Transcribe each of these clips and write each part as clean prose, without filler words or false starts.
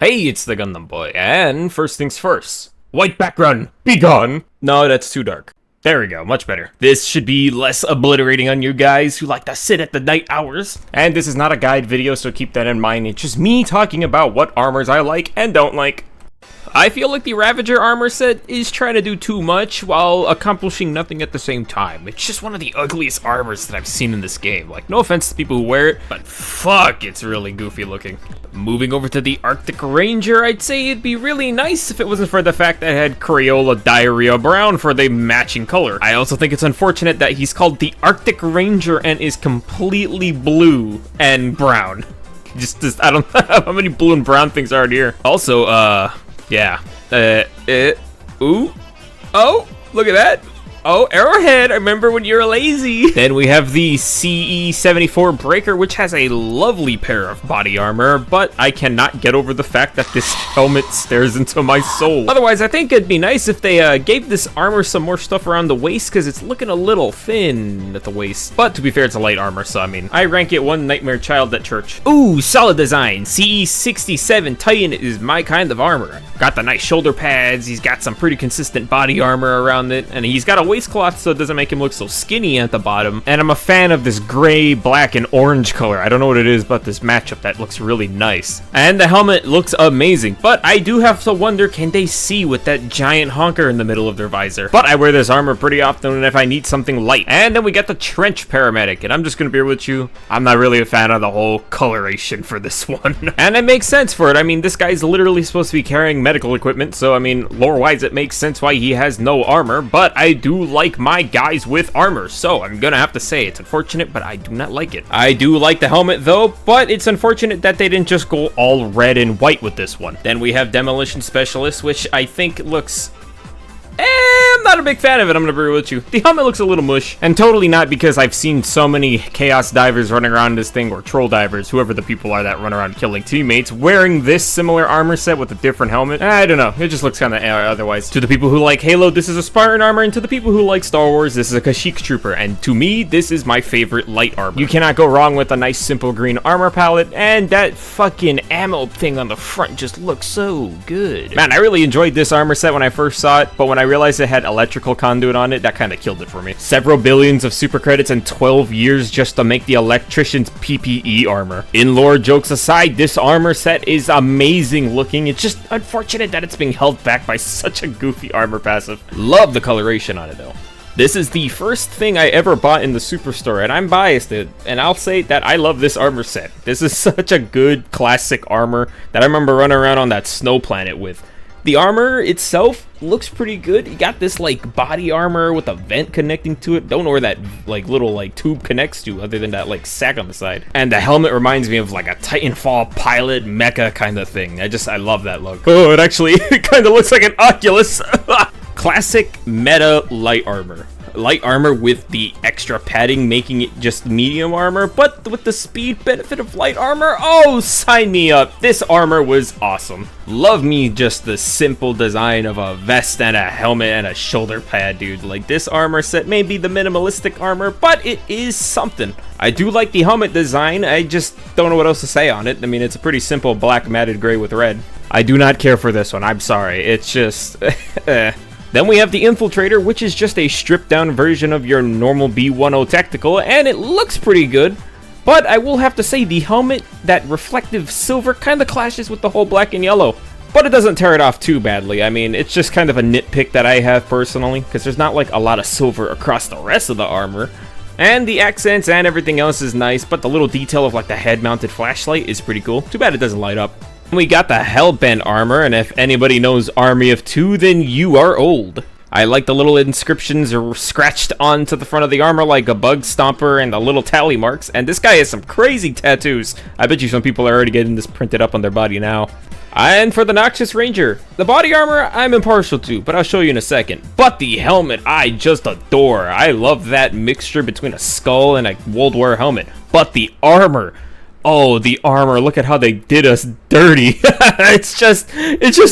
Hey, it's the Gundam Boy, and first things first. White background, be gone! No, that's too dark. There we go, much better. This should be less obliterating on you guys who like to sit at the night hours. And this is not a guide video, so keep that in mind. It's just me talking about what armors I like and don't like. I feel like the Ravager armor set is trying to do too much while accomplishing nothing at the same time. It's just one of the ugliest armors that I've seen in this game. Like, no offense to people who wear it, but fuck, it's really goofy looking. Moving over to the Arctic Ranger, I'd say it'd be really nice if it wasn't for the fact that it had Crayola Diarrhea Brown for the matching color. I also think it's unfortunate that he's called the Arctic Ranger and is completely blue and brown. Just I don't know how many blue and brown things are in here. Also, yeah. Ooh. Oh, look at that. Oh, Arrowhead, I remember when you were lazy. Then we have the CE-74 Breaker, which has a lovely pair of body armor, but I cannot get over the fact that this helmet stares into my soul. Otherwise, I think it'd be nice if they gave this armor some more stuff around the waist, because it's looking a little thin at the waist. But to be fair, it's a light armor, so I mean, I rank it one nightmare child at church. Ooh, solid design. CE-67 Titan is my kind of armor. Got the nice shoulder pads, he's got some pretty consistent body armor around it, and he's got a waistcloth so it doesn't make him look so skinny at the bottom. And I'm a fan of this gray, black, and orange color. I don't know what it is about this matchup that looks really nice. And the helmet looks amazing, but I do have to wonder, can they see with that giant honker in the middle of their visor? But I wear this armor pretty often if I need something light. And then we got the Trench Paramedic, and I'm just gonna be with you, I'm not really a fan of the whole coloration for this one. And it makes sense for it. I mean, this guy's literally supposed to be carrying medical equipment, so I mean, lore-wise it makes sense why he has no armor, but I do like my guys with armor, so I'm gonna have to say it's unfortunate, but I do not like it. I do like the helmet though, but it's unfortunate that they didn't just go all red and white with this one. Then we have Demolition Specialist, which I think looks... I'm not a big fan of it, I'm gonna be real with you. The helmet looks a little mush, and totally not because I've seen so many Chaos Divers running around this thing, or Troll Divers, whoever the people are that run around killing teammates, wearing this similar armor set with a different helmet. I don't know, it just looks kinda otherwise. To the people who like Halo, this is a Spartan armor, and to the people who like Star Wars, this is a Kashyyyk Trooper, and to me, this is my favorite light armor. You cannot go wrong with a nice simple green armor palette, and that fucking ammo thing on the front just looks so good. Man, I really enjoyed this armor set when I first saw it, but when I realized it had electrical conduit on it, that kind of killed it for me. Several billions of super credits and 12 years just to make the electrician's PPE armor. In lore jokes aside, this armor set is amazing looking. It's just unfortunate that it's being held back by such a goofy armor passive. Love the coloration on it though. This is the first thing I ever bought in the Superstore, and I'm biased, and I'll say that I love this armor set. This is such a good classic armor that I remember running around on that snow planet with. The armor itself looks pretty good. You got this like body armor with a vent connecting to it. Don't know where that like little like tube connects to other than that like sack on the side. And the helmet reminds me of like a Titanfall pilot mecha kind of thing. I love that look. Oh, it actually it kind of looks like an Oculus. Classic meta light armor. Light armor with the extra padding making it just medium armor, but with the speed benefit of light armor, oh, sign me up. This armor was awesome. Love me just the simple design of a vest and a helmet and a shoulder pad, dude. Like, this armor set may be the minimalistic armor, but it is something. I do like the helmet design, I just don't know what else to say on it. I mean, it's a pretty simple black matted gray with red. I do not care for this one, I'm sorry. It's just... Then we have the Infiltrator, which is just a stripped down version of your normal B10 Tactical, and it looks pretty good. But I will have to say the helmet, that reflective silver, kind of clashes with the whole black and yellow. But it doesn't tear it off too badly. I mean, it's just kind of a nitpick that I have personally, because there's not like a lot of silver across the rest of the armor. And the accents and everything else is nice, but the little detail of like the head-mounted flashlight is pretty cool. Too bad it doesn't light up. We got the Hellbent armor, and if anybody knows Army of Two, then you are old. I like the little inscriptions scratched onto the front of the armor like a bug stomper and the little tally marks, and this guy has some crazy tattoos. I bet you some people are already getting this printed up on their body now. And for the Noxious Ranger, the body armor I'm impartial to, but I'll show you in a second. But the helmet I just adore. I love that mixture between a skull and a World War helmet. But the armor... Oh, the armor, look at how they did us dirty. it's just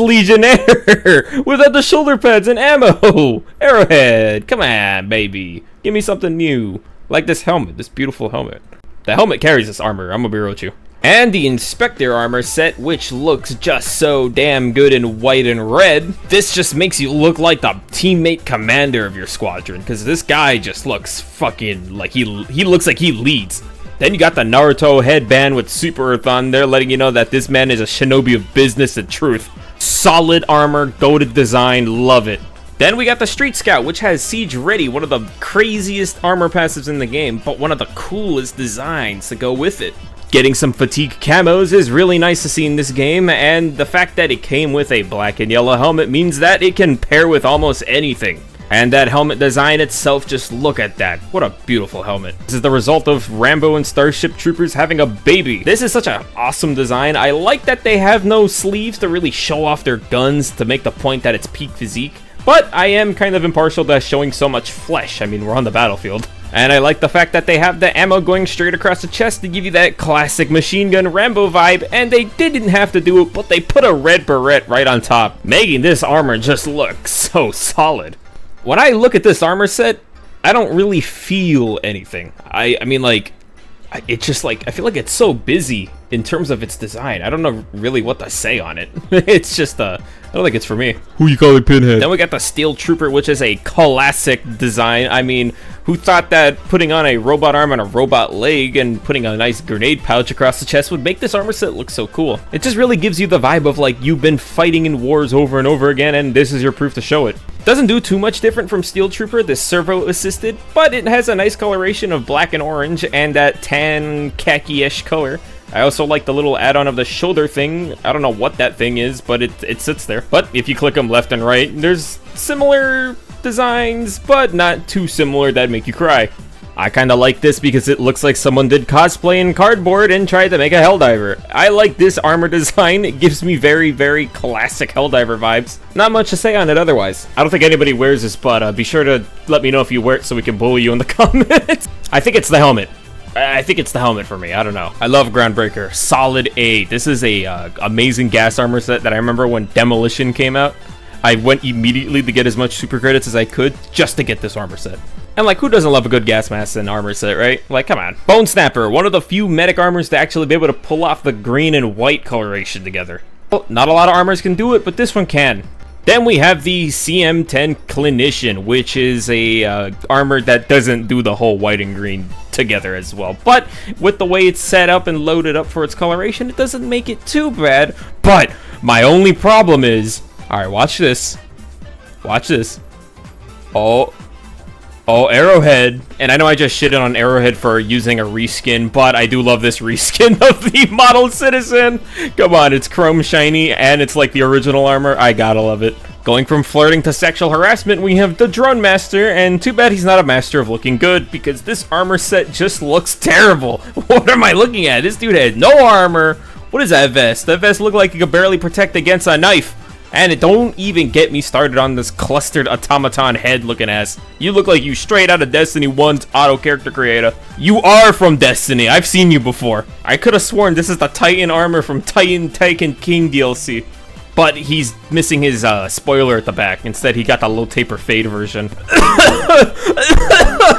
Legionnaire without the shoulder pads and ammo. Arrowhead, come on, baby. Give me something new. Like this helmet, this beautiful helmet. The helmet carries this armor, I'm gonna be real with you. And the Inspector armor set, which looks just so damn good in white and red. This just makes you look like the teammate commander of your squadron, because this guy just looks fucking like he looks like he leads. Then you got the Naruto headband with Super Earth on there, letting you know that this man is a shinobi of business and truth. Solid armor, goated design, love it. Then we got the Street Scout, which has Siege Ready, one of the craziest armor passives in the game, but one of the coolest designs to go with it. Getting some fatigue camos is really nice to see in this game, and the fact that it came with a black and yellow helmet means that it can pair with almost anything. And that helmet design itself, just look at that. What a beautiful helmet. This is the result of Rambo and Starship Troopers having a baby. This is such an awesome design. I like that they have no sleeves to really show off their guns to make the point that it's peak physique. But I am kind of impartial to showing so much flesh. I mean, we're on the battlefield. And I like the fact that they have the ammo going straight across the chest to give you that classic machine gun Rambo vibe, and they didn't have to do it, but they put a red beret right on top, making this armor just look so solid. When I look at this armor set, I don't really feel anything. I mean, like, it's just like, I feel like it's so busy in terms of its design. I don't know really what to say on it. It's just, I don't think it's for me. Who you calling Pinhead? Then we got the Steel Trooper, which is a classic design. I mean, who thought that putting on a robot arm and a robot leg and putting a nice grenade pouch across the chest would make this armor set look so cool? It just really gives you the vibe of like you've been fighting in wars over and over again, and this is your proof to show it. Doesn't do too much different from Steel Trooper, this servo assisted, but it has a nice coloration of black and orange and that tan khaki-ish color. I also like the little add-on of the shoulder thing. I don't know what that thing is, but it sits there. But if you click them left and right, there's similar designs, but not too similar that make you cry. I kind of like this because it looks like someone did cosplay in cardboard and tried to make a Helldiver. I like this armor design. It gives me very, very classic Helldiver vibes. Not much to say on it otherwise. I don't think anybody wears this, but be sure to let me know if you wear it so we can bully you in the comments. I think it's the helmet. I think it's the helmet for me. I don't know. I love Groundbreaker. Solid A. This is a amazing gas armor set that I remember when Demolition came out. I went immediately to get as much super credits as I could just to get this armor set. And like, who doesn't love a good gas mask and armor set, right? Like, come on. Bone Snapper, one of the few medic armors to actually be able to pull off the green and white coloration together. Well, not a lot of armors can do it, but this one can. Then we have the CM10 Clinician, which is a armor that doesn't do the whole white and green together as well. But with the way it's set up and loaded up for its coloration, it doesn't make it too bad. But my only problem is, alright, watch this. Watch this. Oh, Arrowhead. And I know I just shitted on Arrowhead for using a reskin, but I do love this reskin of the Model Citizen. Come on, it's chrome shiny, and it's like the original armor. I gotta love it. Going from flirting to sexual harassment, we have the Drone Master, and too bad he's not a master of looking good, because this armor set just looks terrible. What am I looking at? This dude has no armor. What is that vest? That vest looked like it could barely protect against a knife. And it don't even get me started on this clustered automaton head looking ass. You look like you straight out of Destiny 1's auto character creator. You are from Destiny. I've seen you before. I could have sworn this is the Titan armor from Titan King DLC. But he's missing his spoiler at the back. Instead, he got the low taper fade version.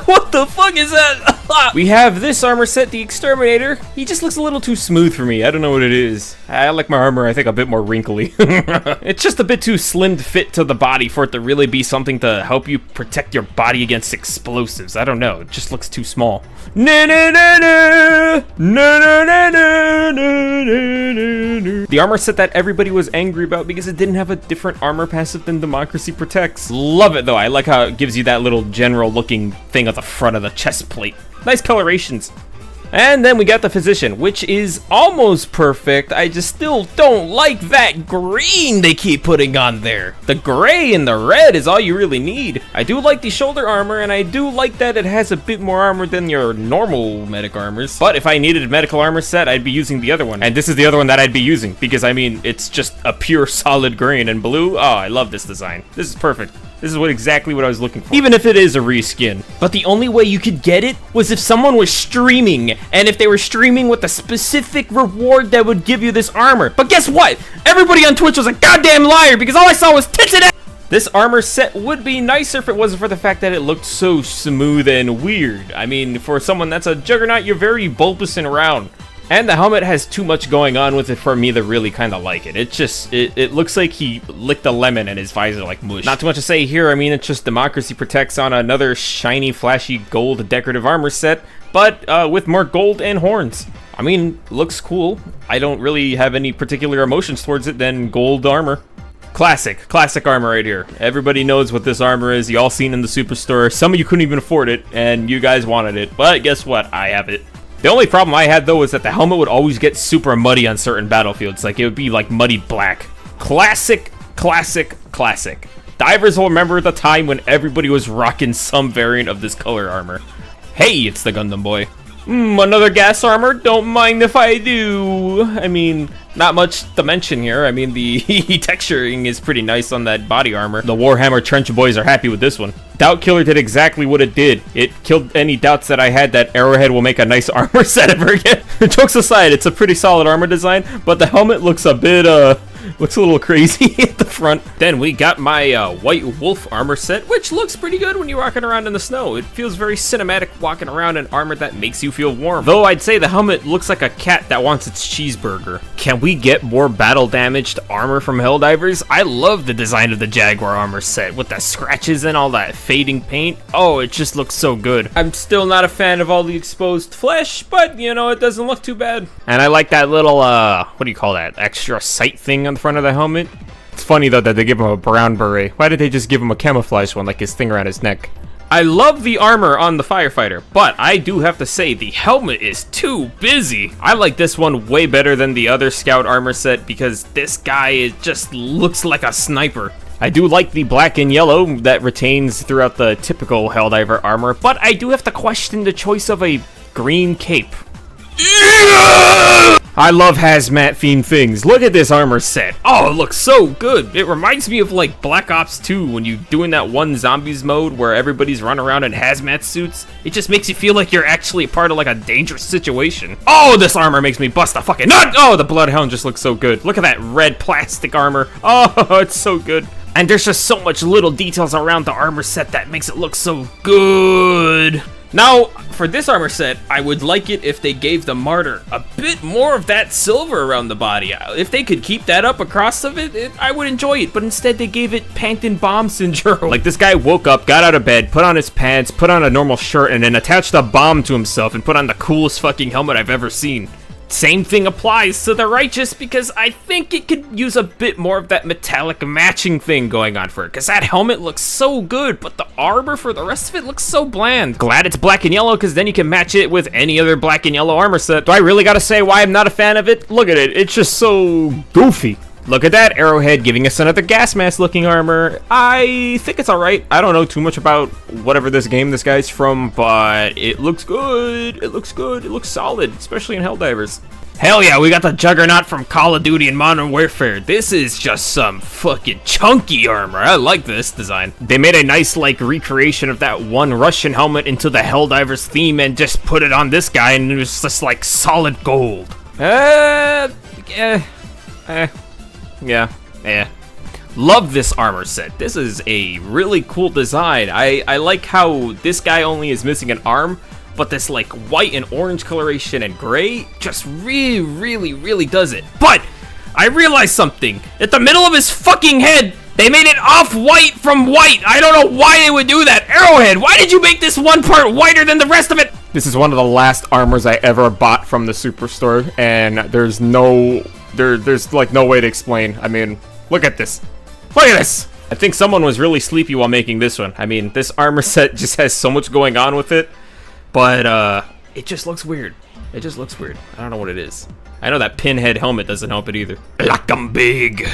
What the fuck is that? We have this armor set, the Exterminator. He just looks a little too smooth for me. I don't know what it is. I like my armor, I think, a bit more wrinkly. It's just a bit too slim to fit to the body for it to really be something to help you protect your body against explosives. I don't know. It just looks too small. The armor set that everybody was angry about because it didn't have a different armor passive than Democracy Protects. Love it though. I like how it gives you that little general looking thing at the front of the chest plate. Nice colorations. And then we got the Physician, which is almost perfect. I just still don't like that green they keep putting on there. The gray and the red is all you really need. I do like the shoulder armor, and I do like that it has a bit more armor than your normal medic armors. But if I needed a medical armor set, I'd be using the other one. And this is the other one that I'd be using, because I mean, it's just a pure solid green and blue. Oh, I love this design. This is perfect. This is exactly what I was looking for. Even if it is a reskin. But the only way you could get it was if someone was streaming. And if they were streaming with a specific reward that would give you this armor. But guess what? Everybody on Twitch was a goddamn liar because all I saw was tits and ass. This armor set would be nicer if it wasn't for the fact that it looked so smooth and weird. I mean, for someone that's a juggernaut, you're very bulbous and round. And the helmet has too much going on with it for me to really kind of like it. It looks like he licked a lemon and his visor like mush. Not too much to say here. I mean, it's just Democracy Protects on another shiny, flashy gold decorative armor set, but with more gold and horns. I mean, looks cool. I don't really have any particular emotions towards it than gold armor. Classic armor right here. Everybody knows what this armor is. You all seen in the superstore. Some of you couldn't even afford it, and you guys wanted it. But guess what? I have it. The only problem I had, though, was that the helmet would always get super muddy on certain battlefields. Like, it would be, like, muddy black. Classic. Divers will remember the time when everybody was rocking some variant of this color armor. Hey, it's the Gundam boy. Another gas armor? Don't mind if I do. I mean, not much to mention here. I mean, the texturing is pretty nice on that body armor. The Warhammer Trench boys are happy with this one. Doubt Killer did exactly what it did. It killed any doubts that I had that Arrowhead will make a nice armor set ever again. Jokes aside, it's a pretty solid armor design, but the helmet looks a bit, looks a little crazy at the front. Then we got my White Wolf armor set, which looks pretty good when you're walking around in the snow. It feels very cinematic walking around in armor that makes you feel warm. Though I'd say the helmet looks like a cat that wants its cheeseburger. Can we get more battle damaged armor from Helldivers? I love the design of the Jaguar armor set with the scratches and all that fading paint. Oh, it just looks so good. I'm still not a fan of all the exposed flesh, but you know, it doesn't look too bad. And I like that little, what do you call that? Extra sight thing on the front of the helmet. It's funny though that they give him a brown beret. Why did they just give him a camouflage one, like his thing around his neck? I love the armor on the firefighter, but I do have to say the helmet is too busy. I like this one way better than the other Scout armor set because this guy just looks like a sniper. I do like the black and yellow that retains throughout the typical Helldiver armor, but I do have to question the choice of a green cape. I love hazmat themed things. Look at this armor set. Oh, it looks so good. It reminds me of like Black Ops 2 when you doing that one zombies mode where everybody's running around in hazmat suits. It just makes you feel like you're actually a part of like a dangerous situation. Oh, this armor makes me bust a fucking nut. Oh, the Bloodhound just looks so good. Look at that red plastic armor. Oh, it's so good. And there's just so much little details around the armor set that makes it look so good. Now, for this armor set, I would like it if they gave the Martyr a bit more of that silver around the body. If they could keep that up across of it, I would enjoy it, but instead they gave it Plankton Bomb Syndrome. Like, this guy woke up, got out of bed, put on his pants, put on a normal shirt, and then attached a bomb to himself and put on the coolest fucking helmet I've ever seen. Same thing applies to the Righteous because I think it could use a bit more of that metallic matching thing going on for it because that helmet looks so good, but the armor for the rest of it looks so bland. Glad it's black and yellow because then you can match it with any other black and yellow armor set. Do I really gotta say why I'm not a fan of it? Look at it, it's just so goofy. Look at that, Arrowhead giving us another gas mask looking armor. I think it's alright. I don't know too much about whatever this game this guy's from, but it looks good. It looks good. It looks solid, especially in Helldivers. Hell yeah, we got the Juggernaut from Call of Duty and Modern Warfare. This is just some fucking chunky armor. I like this design. They made a nice, like, recreation of that one Russian helmet into the Helldivers theme and just put it on this guy, and it was just, like, solid gold. Yeah. Love this armor set. This is a really cool design. I like how this guy only is missing an arm, but this like white and orange coloration and gray just really does it. But I realized something. At the middle of his fucking head, they made it off-white from white. I don't know why they would do that. Arrowhead, why did you make this one part whiter than the rest of it? This is one of the last armors I ever bought from the Superstore, and there's like no way to explain. I mean, look at this. Look at this! I think someone was really sleepy while making this one. I mean, this armor set just has so much going on with it, but it just looks weird. It just looks weird. I don't know what it is. I know that pinhead helmet doesn't help it either. I like 'em big.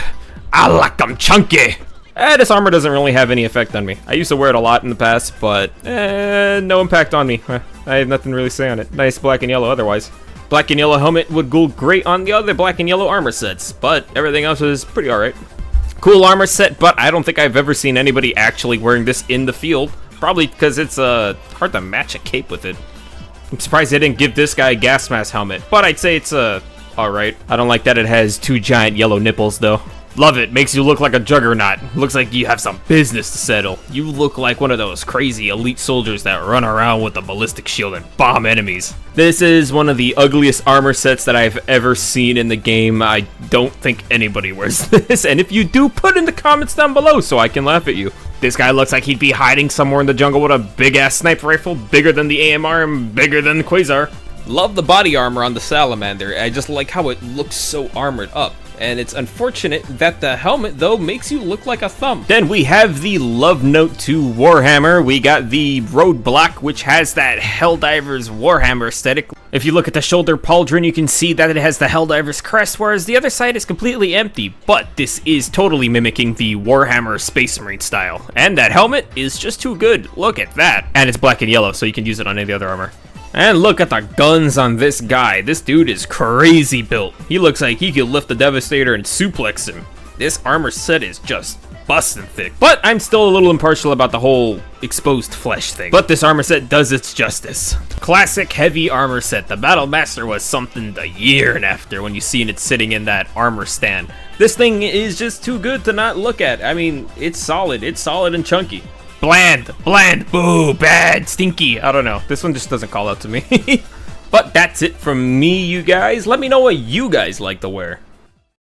I like 'em chunky. This armor doesn't really have any effect on me. I used to wear it a lot in the past, but no impact on me. I have nothing really to say on it. Nice black and yellow otherwise. Black and yellow helmet would go great on the other black and yellow armor sets, but everything else is pretty alright. Cool armor set, but I don't think I've ever seen anybody actually wearing this in the field. Probably because it's hard to match a cape with it. I'm surprised they didn't give this guy a gas mask helmet, but I'd say it's alright. I don't like that it has two giant yellow nipples though. Love it. Makes you look like a juggernaut. Looks like you have some business to settle. You look like one of those crazy elite soldiers that run around with a ballistic shield and bomb enemies. This is one of the ugliest armor sets that I've ever seen in the game. I don't think anybody wears this. And if you do, put in the comments down below so I can laugh at you. This guy looks like he'd be hiding somewhere in the jungle with a big-ass sniper rifle, bigger than the AMR and bigger than the Quasar. Love the body armor on the Salamander. I just like how it looks so armored up. And it's unfortunate that the helmet, though, makes you look like a thumb. Then we have the Love Note to Warhammer. We got the Roadblock, which has that Helldivers Warhammer aesthetic. If you look at the shoulder pauldron, you can see that it has the Helldivers crest, whereas the other side is completely empty. But this is totally mimicking the Warhammer Space Marine style. And that helmet is just too good. Look at that. And it's black and yellow, so you can use it on any other armor. And look at the guns on this guy. This dude is crazy built. He looks like he could lift the Devastator and suplex him. This armor set is just busting thick. But I'm still a little impartial about the whole exposed flesh thing. But this armor set does its justice. Classic heavy armor set. The Battle Master was something a year and after when you seen it sitting in that armor stand. This thing is just too good to not look at. I mean, it's solid and chunky. Bland, boo, bad, stinky. I don't know. This one just doesn't call out to me. But that's it from me, you guys. Let me know what you guys like to wear.